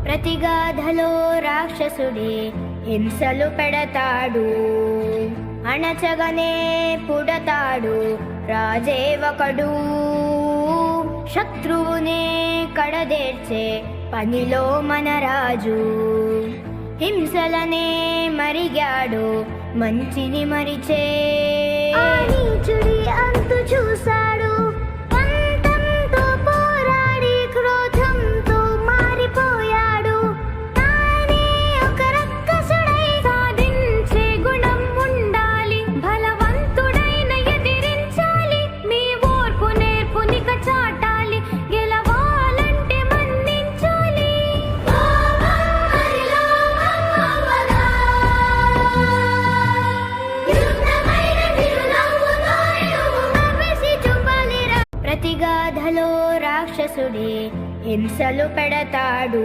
ప్రతిగాధలో రాక్షసుడే హింసలు పెడతాడు, అణచగనే పుడతాడు రాజే ఒకడు. శత్రువునే కడదేర్చే పనిలో మన రాజు, హింసలనే మరిగాడు మంచిని మరిచే. ఆ నీచుడి అంతు చూశాడు, పంతంతో పోరాడి క్రోధంతో మారిపోయాడు. తానే ఒక రక్కసుడై సాధించే గుణం ఉండాలి, బలవంతుడైన ఎదిరించాలి. మీ ఓర్పు నేర్పునిక చాటాలి, గెలవాలంటే మన్నించాలి. ప్రతిగాధలో రాక్షసుడే హింసలు పెడతాడు,